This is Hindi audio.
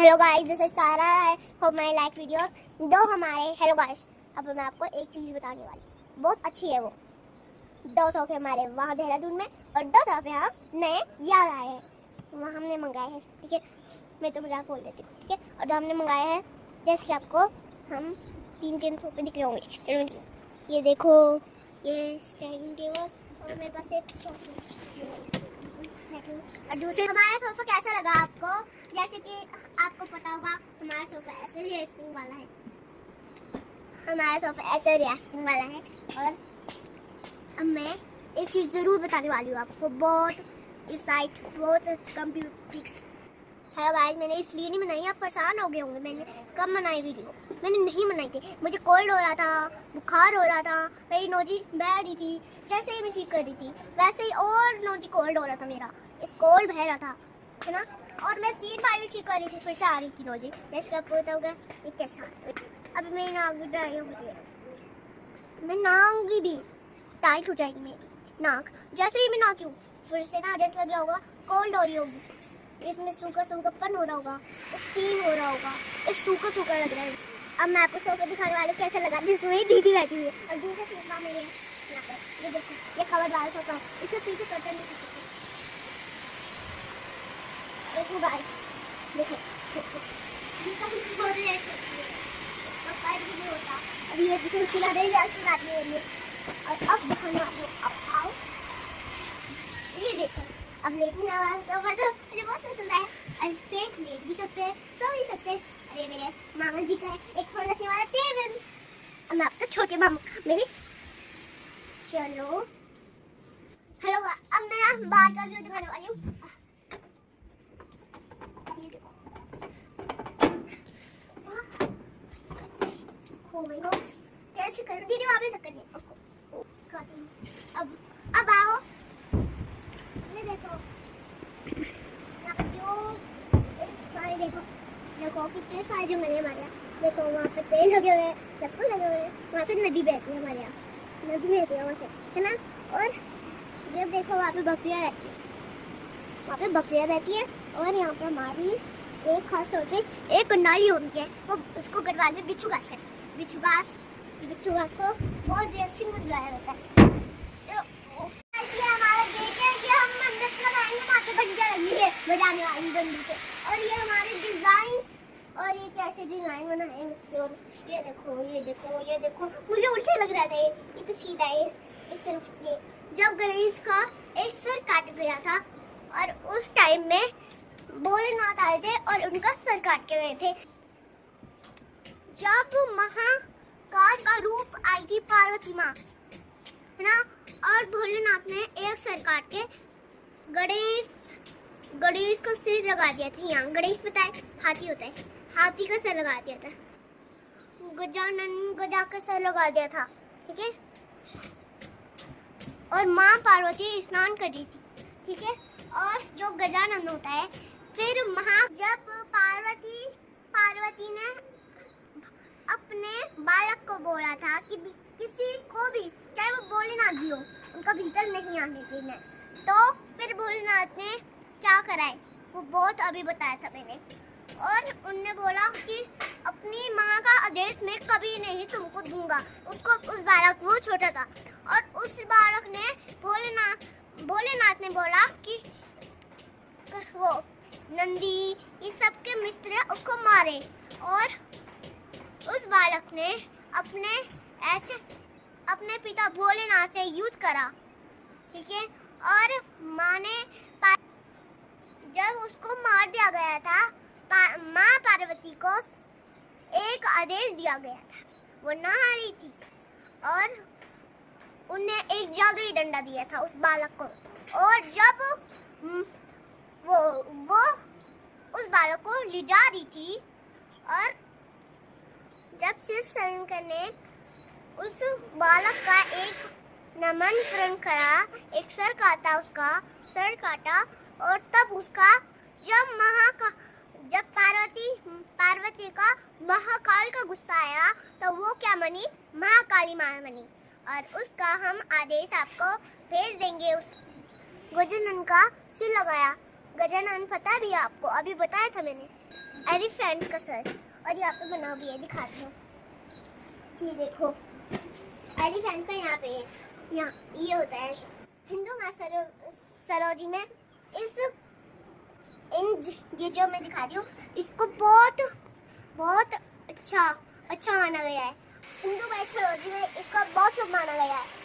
हेलो गाइस, दिस इज तारा है फॉर माय लाइक वीडियोस। दो हमारे हेलो गाइस, अब मैं आपको एक चीज़ बताने वाली, बहुत अच्छी है वो। 2 सोफे हमारे वहाँ देहरादून में और 2 सोफे हम नए यहाँ आए हैं, वहाँ हमने मंगाए हैं। ठीक है, मैं तो मजाक बोल देती हूँ। ठीक है, और जो हमने मंगाए हैं, जैसे कि आपको हम 3 सोफे दिख रहे होंगे। ये देखो, ये स्टैंडिंग टेबल और मेरे पास एक सोफा। और दूसरे हमारा सोफा कैसा लगा आपको? जैसे कि आपको पता होगा, हमारा सोफा ऐसे रेस्टिंग वाला है। और अब मैं एक चीज़ ज़रूर बताने वाली हूँ आपको, बहुत इस साइट बहुत कंप्यूटिक्स। हेलो गाइस, मैंने इसलिए नहीं बनाई, आप परेशान हो गए होंगे। मैंने कब बनाई वीडियो? मैंने नहीं बनाई थी, मुझे कोल्ड हो रहा था, बुखार हो रहा था, मेरी नोजी बह रही थी। जैसे ही मैं ठीक कर रही थी वैसे ही और नोजी कोल्ड हो रहा था, मेरा कोल्ड बह रहा था, है ना। और मैं 3 बार भी ठीक कर रही थी, फिर से आ रही थी नोजी। जैसे आपको पता होगा ये कैसा है। अभी मेरी नाक भी ड्राई हो गई है, मैं नहाऊंगी भी, टाइट हो जाएगी मेरी नाक। जैसे ही मैं नहाती हूँ फिर से ना, जैसे लग रहा होगा कोल्ड हो रही होगी, इसमें सूखापन हो रहा होगा, स्टीम हो रहा होगा, इस सूखा लग रहा है। अब मैं आपको सोफा दिखाने वाले कैसा लगा, जिसमें दीदी बैठी हुई है। और दूसरा सोफा मेरे यहाँ पे, ये देखो, ये कवर वाला सोफा है, इससे पीछे कर्टन भी देखो गाइस, देखो अभी ये किसी खिला देगी, और अब दिखाने वाली हूँ, अब आओ ये देखो। अब लेटने वाला मतलब मुझे बहुत पसंद आया, और इस पे लेट भी सकते हैं, सो भी सकते हैं। अरे मेरे मामा जी का एक फोन रखने वाला टेबल। अब मैं आपको छोटे मामा मेरे, चलो हेलो। अब मैं बाहर का व्यू दिखाने वाली हूँ। हो गई हो, कैसे कर दीदी वहाँ पे कर दी। अब आओ, ये देखो देखो कितने सारे जंगल है हमारे यहाँ। देखो वहाँ पे पेड़ लगे हुए हैं, सब कुछ लगे हुए हैं। वहाँ से नदी बहती है, हमारे यहाँ नदी बहती है वहाँ से, है ना। और जब देखो वहाँ पे बकरियाँ रहती है, और यहाँ पे हमारी एक खास तौर पे एक नाली होती है, वो उसको गढ़वाल में बिच्छू घास कहते हैं। बिच्छू घास को बहुत ड्रेसिंग में लगाया जाता है। चलो हमारा गेट है, ये हम मंदिर लगाएंगे, वहाँ पे घंटियाँ लगी है बजाने वाली डंडी पे। और ये हमारे डिजाइन, और ये कैसे डिजाइन बनाए। और ये देखो मुझे उल्टे लग रहा था, ये तो सीधा है इस तरफ। ये जब गणेश का एक सर काट गया था, और उस टाइम में भोलेनाथ आए थे और उनका सर काट के गए थे। जब महाकाल का रूप आई थी पार्वती माँ, है ना, और भोलेनाथ ने एक सर काट के गणेश का सिर लगा दिया था। यहाँ गणेश पता है हाथी होता है, हाथी का सर लगा दिया था। गजा का सर लगा दिया था, ठीक है। और माँ पार्वती स्नान कर रही थी, ठीक है। और जो गजानन होता है, फिर जब पार्वती ने अपने बालक को बोला था कि किसी को भी, चाहे वो भोलेनाथ भी हो, उनका भीतर नहीं आने देना, तो फिर भोलेनाथ ने क्या कराए वो बहुत अभी बताया था मैंने। और उनने बोला कि अपनी माँ का आदेश मैं कभी नहीं तुमको दूंगा। उस बालक, वो छोटा था, और उस बालक ने भोलेनाथ ने बोला कि वो नंदी ये सबके मिस्त्र उसको मारे। और उस बालक ने अपने पिता भोलेनाथ से युद्ध करा, ठीक है। और माँ ने जब उसको मार दिया गया था, माँ पार्वती को एक आदेश दिया गया था, वो नहा रही थी, और उन्हें एक जादुई डंडा दिया था उस बालक को। और जब वो उस बालक को ले जा रही थी, और जब शिव शरण करने उस बालक का एक नमन करा, एक सर काटा, उसका सर काटा। और तब उसका जब पार्वती का महाकाल का गुस्सा आया, तो वो क्या बनी, महाकाली माँ बनी। और उसका हम आदेश आपको भेज देंगे। उस गजानन का सिर लगाया, गजानन पता भी है आपको, अभी बताया था मैंने। एलिफेंट का सर, और यहाँ पे बना भी है, दिखाती हूँ। ये देखो एलिफेंट का यहाँ पे है, यहाँ ये होता है। हिंदू मैथोलॉजी में ये जो मैं दिखा रही हूँ इसको बहुत अच्छा माना गया है। हिंदू मैथोलॉजी में इसको बहुत शुभ माना गया है।